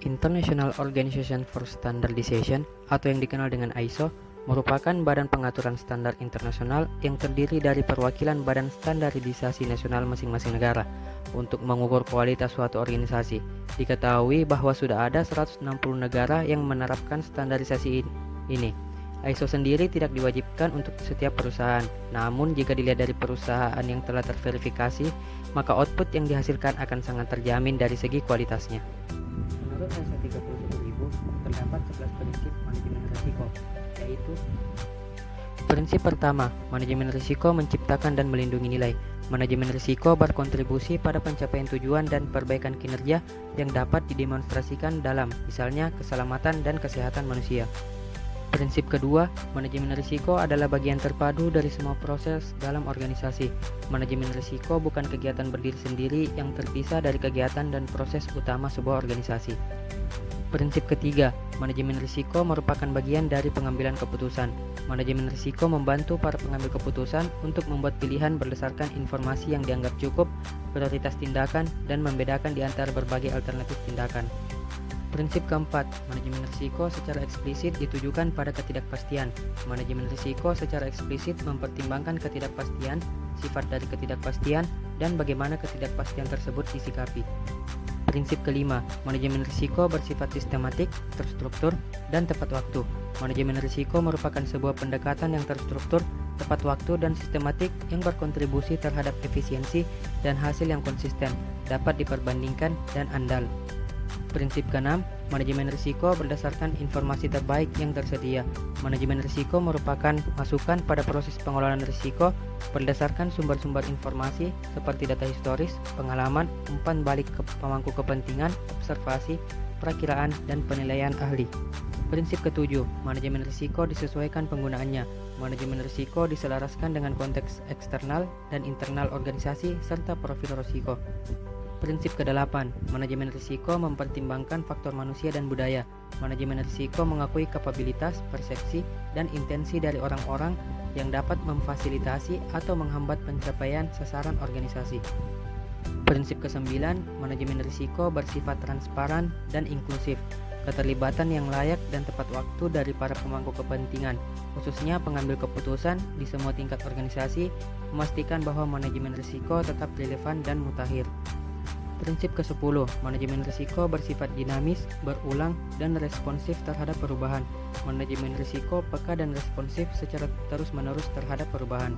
International Organization for Standardization atau yang dikenal dengan ISO merupakan badan pengaturan standar internasional yang terdiri dari perwakilan badan standarisasi nasional masing-masing negara untuk mengukur kualitas suatu organisasi. Diketahui bahwa sudah ada 160 negara yang menerapkan standarisasi ini. ISO sendiri tidak diwajibkan untuk setiap perusahaan, namun jika dilihat dari perusahaan yang telah terverifikasi, maka output yang dihasilkan akan sangat terjamin dari segi kualitasnya. Menurut ISO 31000, terdapat 11 prinsip manajemen risiko, yaitu prinsip pertama, manajemen risiko menciptakan dan melindungi nilai. Manajemen risiko berkontribusi pada pencapaian tujuan dan perbaikan kinerja yang dapat didemonstrasikan dalam, misalnya, keselamatan dan kesehatan manusia. Prinsip kedua, manajemen risiko adalah bagian terpadu dari semua proses dalam organisasi. Manajemen risiko bukan kegiatan berdiri sendiri yang terpisah dari kegiatan dan proses utama sebuah organisasi. Prinsip ketiga, manajemen risiko merupakan bagian dari pengambilan keputusan. Manajemen risiko membantu para pengambil keputusan untuk membuat pilihan berdasarkan informasi yang dianggap cukup, prioritas tindakan, dan membedakan di antara berbagai alternatif tindakan. Prinsip keempat, manajemen risiko secara eksplisit ditujukan pada ketidakpastian. Manajemen risiko secara eksplisit mempertimbangkan ketidakpastian, sifat dari ketidakpastian, dan bagaimana ketidakpastian tersebut disikapi. Prinsip kelima, manajemen risiko bersifat sistematik, terstruktur, dan tepat waktu. Manajemen risiko merupakan sebuah pendekatan yang terstruktur, tepat waktu, dan sistematik yang berkontribusi terhadap efisiensi dan hasil yang konsisten, dapat diperbandingkan, dan andal. Prinsip keenam, manajemen risiko berdasarkan informasi terbaik yang tersedia. Manajemen risiko merupakan masukan pada proses pengelolaan risiko berdasarkan sumber-sumber informasi seperti data historis, pengalaman, umpan balik ke pemangku kepentingan, observasi, perakiraan, dan penilaian ahli. Prinsip ketujuh, manajemen risiko disesuaikan penggunaannya. Manajemen risiko diselaraskan dengan konteks eksternal dan internal organisasi serta profil risiko. Prinsip ke-8, manajemen risiko mempertimbangkan faktor manusia dan budaya. Manajemen risiko mengakui kapabilitas, persepsi, dan intensi dari orang-orang yang dapat memfasilitasi atau menghambat pencapaian sasaran organisasi. Prinsip ke-9, manajemen risiko bersifat transparan dan inklusif. Keterlibatan yang layak dan tepat waktu dari para pemangku kepentingan, khususnya pengambil keputusan di semua tingkat organisasi, memastikan bahwa manajemen risiko tetap relevan dan mutakhir. Prinsip ke-10, manajemen risiko bersifat dinamis, berulang, dan responsif terhadap perubahan. Manajemen risiko peka dan responsif secara terus-menerus terhadap perubahan.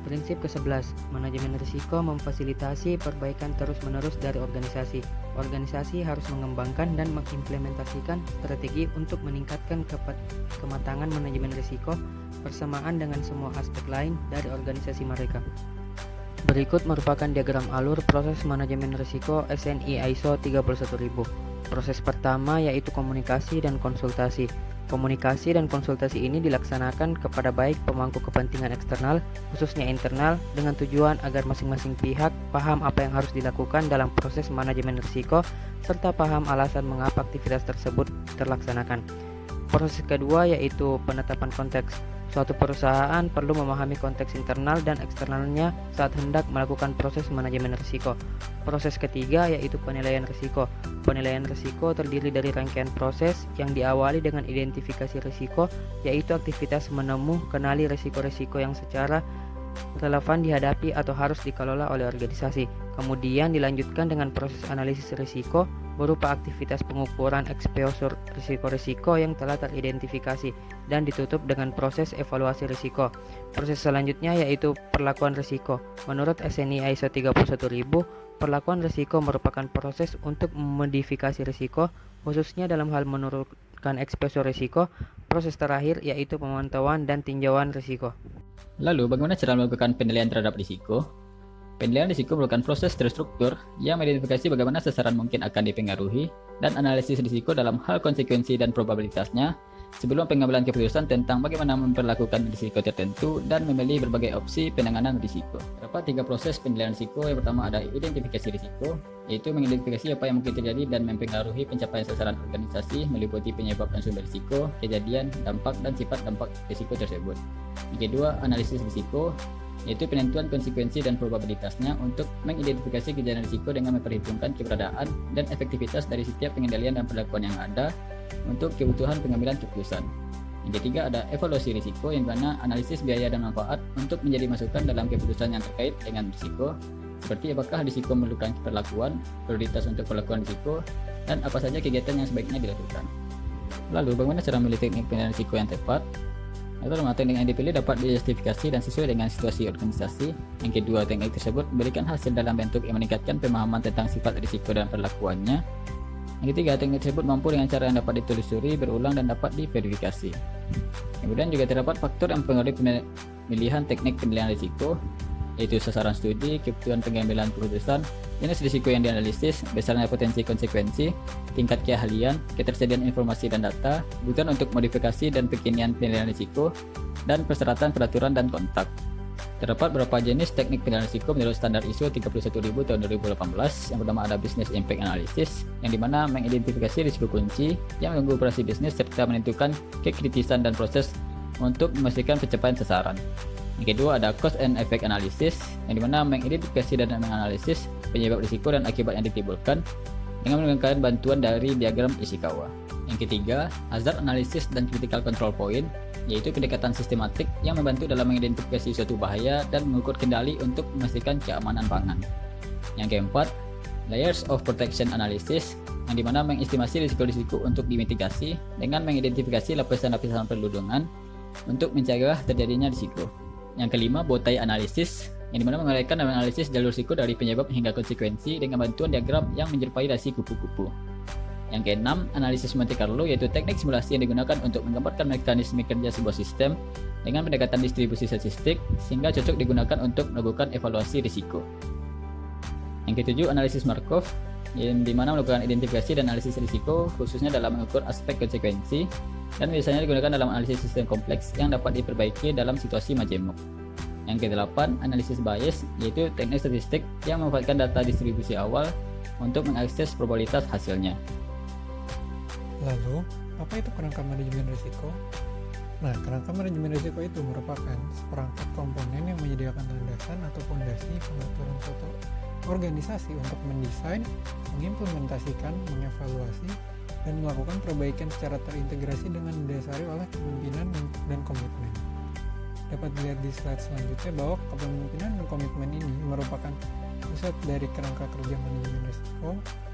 Prinsip ke-11, manajemen risiko memfasilitasi perbaikan terus-menerus dari organisasi. Organisasi harus mengembangkan dan mengimplementasikan strategi untuk meningkatkan kematangan manajemen risiko bersamaan dengan semua aspek lain dari organisasi mereka. Berikut merupakan diagram alur proses manajemen risiko SNI ISO 31000. Proses pertama yaitu komunikasi dan konsultasi. Komunikasi dan konsultasi ini dilaksanakan kepada baik pemangku kepentingan eksternal, khususnya internal, dengan tujuan agar masing-masing pihak paham apa yang harus dilakukan dalam proses manajemen risiko, serta paham alasan mengapa aktivitas tersebut terlaksanakan. Proses kedua yaitu penetapan konteks. Suatu perusahaan perlu memahami konteks internal dan eksternalnya saat hendak melakukan proses manajemen risiko. Proses ketiga yaitu penilaian risiko. Penilaian risiko terdiri dari rangkaian proses yang diawali dengan identifikasi risiko, yaitu aktivitas menemu, kenali risiko-risiko yang secara relevan dihadapi atau harus dikelola oleh organisasi. Kemudian dilanjutkan dengan proses analisis risiko berupa aktivitas pengukuran eksposur risiko-risiko yang telah teridentifikasi dan ditutup dengan proses evaluasi risiko. Proses selanjutnya yaitu perlakuan risiko. Menurut SNI ISO 31000, perlakuan risiko merupakan proses untuk memodifikasi risiko, khususnya dalam hal menurunkan eksposur risiko. Proses terakhir yaitu pemantauan dan tinjauan risiko. Lalu, bagaimana cara melakukan penilaian terhadap risiko? Penilaian risiko merupakan proses terstruktur yang mengidentifikasi bagaimana sasaran mungkin akan dipengaruhi dan analisis risiko dalam hal konsekuensi dan probabilitasnya sebelum pengambilan keputusan tentang bagaimana memperlakukan risiko tertentu dan memilih berbagai opsi penanganan risiko. Terdapat 3 proses penilaian risiko. Yang pertama ada identifikasi risiko, yaitu mengidentifikasi apa yang mungkin terjadi dan mempengaruhi pencapaian sasaran organisasi meliputi penyebab dan sumber risiko, kejadian, dampak, dan sifat dampak risiko tersebut. Yang kedua, analisis risiko, yaitu penentuan konsekuensi dan probabilitasnya untuk mengidentifikasi kejadian risiko dengan memperhitungkan keberadaan dan efektivitas dari setiap pengendalian dan perlakuan yang ada untuk kebutuhan pengambilan keputusan. Yang ketiga ada evaluasi risiko, yang mana analisis biaya dan manfaat untuk menjadi masukan dalam keputusan yang terkait dengan risiko, seperti apakah risiko memerlukan perlakuan, prioritas untuk perlakuan risiko, dan apa saja kegiatan yang sebaiknya dilakukan. Lalu, bagaimana cara memilih teknik penilaian risiko yang tepat? Yang pertama, teknik yang dipilih dapat dijustifikasi dan sesuai dengan situasi organisasi. Yang kedua, teknik tersebut memberikan hasil dalam bentuk yang meningkatkan pemahaman tentang sifat risiko dan perlakuannya. Yang ketiga, teknik tersebut mampu dengan cara yang dapat ditelusuri, berulang, dan dapat diverifikasi. Kemudian juga terdapat faktor yang mempengaruhi pemilihan teknik penilaian risiko, yaitu sasaran studi, kebutuhan pengambilan keputusan, jenis risiko yang dianalisis, besarnya potensi konsekuensi, tingkat keahlian, ketersediaan informasi dan data, kebutuhan untuk modifikasi dan kekinian penilaian risiko, dan persyaratan peraturan dan kontak. Terdapat beberapa jenis teknik penilaian risiko menurut standar ISO 31000 tahun 2018. Yang pertama ada Business Impact Analysis, yang dimana mengidentifikasi risiko kunci yang mengganggu operasi bisnis serta menentukan kekritisan dan proses untuk memastikan pencapaian sasaran. Yang kedua ada Cost and Effect Analysis, yang dimana mengidentifikasi dan menganalisis penyebab risiko dan akibat yang ditimbulkan dengan menggunakan bantuan dari diagram Ishikawa. Yang ketiga, Hazard Analysis dan Critical Control Point, yaitu pendekatan sistematik yang membantu dalam mengidentifikasi suatu bahaya dan mengukur kendali untuk memastikan keamanan pangan. Yang keempat, Layers of Protection Analysis, yang dimana mengestimasi risiko-risiko untuk dimitigasi dengan mengidentifikasi lapisan-lapisan perlindungan untuk mencegah terjadinya risiko. Yang kelima, Bowtie Analysis, yang dimana menguraikan dan menganalisis jalur risiko dari penyebab hingga konsekuensi dengan bantuan diagram yang menyerupai rasi kupu-kupu. Yang keenam, analisis Monte Carlo, yaitu teknik simulasi yang digunakan untuk menggambarkan mekanisme kerja sebuah sistem dengan pendekatan distribusi statistik sehingga cocok digunakan untuk melakukan evaluasi risiko. Yang ketujuh, analisis Markov, yang dimana melakukan identifikasi dan analisis risiko khususnya dalam mengukur aspek konsekuensi dan biasanya digunakan dalam analisis sistem kompleks yang dapat diperbaiki dalam situasi majemuk. Yang kedelapan, analisis bias, yaitu teknik statistik yang memanfaatkan data distribusi awal untuk mengakses probabilitas hasilnya. Lalu, apa itu kerangka manajemen risiko? Nah, kerangka manajemen risiko itu merupakan seperangkat komponen yang menyediakan landasan atau fondasi pengaturan suatu organisasi untuk mendesain, mengimplementasikan, mengevaluasi, dan melakukan perbaikan secara terintegrasi dengan didasari oleh kepemimpinan dan komitmen. Dapat dilihat di slide selanjutnya bahwa kepemimpinan dan komitmen ini merupakan pusat dari kerangka kerja manajemen risiko,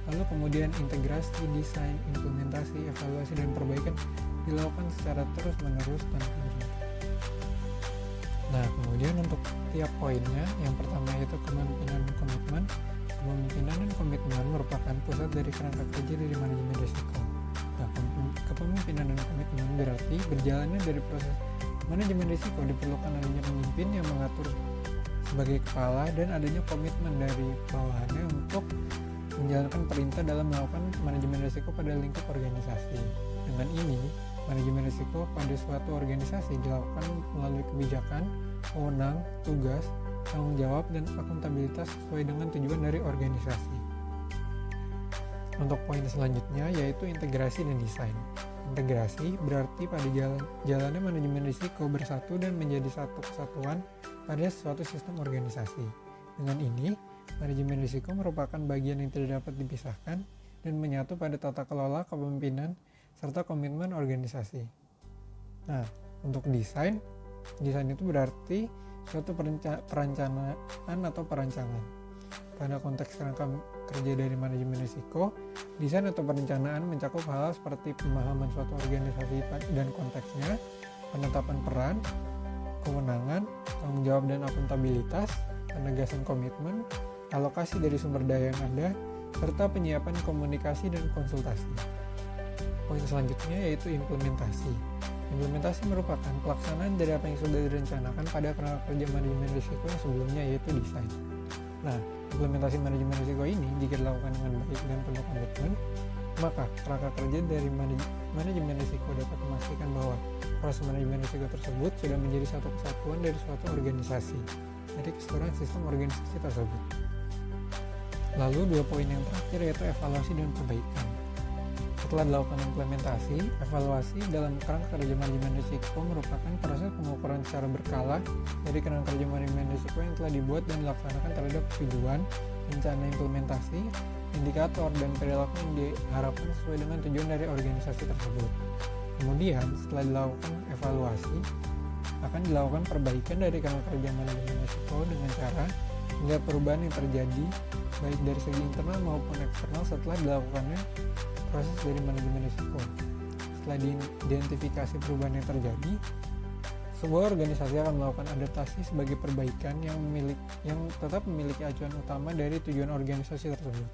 lalu kemudian integrasi, desain, implementasi, evaluasi, dan perbaikan dilakukan secara terus-menerus tanpa berhenti. Nah, kemudian untuk tiap poinnya, yang pertama yaitu kepemimpinan dan komitmen. Kepemimpinan dan komitmen merupakan pusat dari kerangka kerja dari manajemen risiko. Nah, kepemimpinan dan komitmen berarti berjalannya dari proses manajemen risiko diperlukan adanya pemimpin yang mengatur sebagai kepala dan adanya komitmen dari bawahannya untuk menjalankan perintah dalam melakukan manajemen risiko pada lingkup organisasi. Dengan ini, manajemen risiko pada suatu organisasi dilakukan melalui kebijakan, wewenang, tugas, tanggung jawab, dan akuntabilitas sesuai dengan tujuan dari organisasi. Untuk poin selanjutnya yaitu integrasi dan desain. Integrasi berarti pada jalannya manajemen risiko bersatu dan menjadi satu kesatuan pada suatu sistem organisasi. Dengan ini, manajemen risiko merupakan bagian yang tidak dapat dipisahkan dan menyatu pada tata kelola, kepemimpinan, serta komitmen organisasi. Nah, untuk desain itu berarti suatu perencanaan atau perancangan. Pada konteks kerangka kerja dari manajemen risiko, desain atau perencanaan mencakup hal seperti pemahaman suatu organisasi dan konteksnya, penetapan peran, kewenangan, tanggung jawab dan akuntabilitas, penegasan komitmen, alokasi dari sumber daya yang ada, serta penyiapan komunikasi dan konsultasi. Poin selanjutnya yaitu implementasi. Implementasi merupakan pelaksanaan dari apa yang sudah direncanakan pada kerangka kerja manajemen risiko yang sebelumnya yaitu desain. Nah, implementasi manajemen risiko ini jika dilakukan dengan baik dan penuh komitmen, maka kerangka kerja dari manajemen risiko dapat memastikan bahwa proses manajemen risiko tersebut sudah menjadi satu kesatuan dari suatu organisasi, dari keseluruhan sistem organisasi tersebut. Lalu dua poin yang terakhir yaitu evaluasi dan perbaikan. Setelah dilakukan implementasi, evaluasi dalam kerangka kerja manajemen risiko merupakan proses pengukuran secara berkala dari kerangka kerja manajemen risiko yang telah dibuat dan dilaksanakan terhadap tujuan, rencana implementasi, indikator, dan perilaku yang diharapkan sesuai dengan tujuan dari organisasi tersebut. Kemudian, setelah dilakukan evaluasi, akan dilakukan perbaikan dari kerangka kerja manajemen risiko dengan cara melihat perubahan yang terjadi baik dari segi internal maupun eksternal setelah dilakukannya proses dari manajemen risiko. Setelah diidentifikasi perubahan yang terjadi, sebuah organisasi akan melakukan adaptasi sebagai perbaikan yang tetap memiliki acuan utama dari tujuan organisasi tersebut.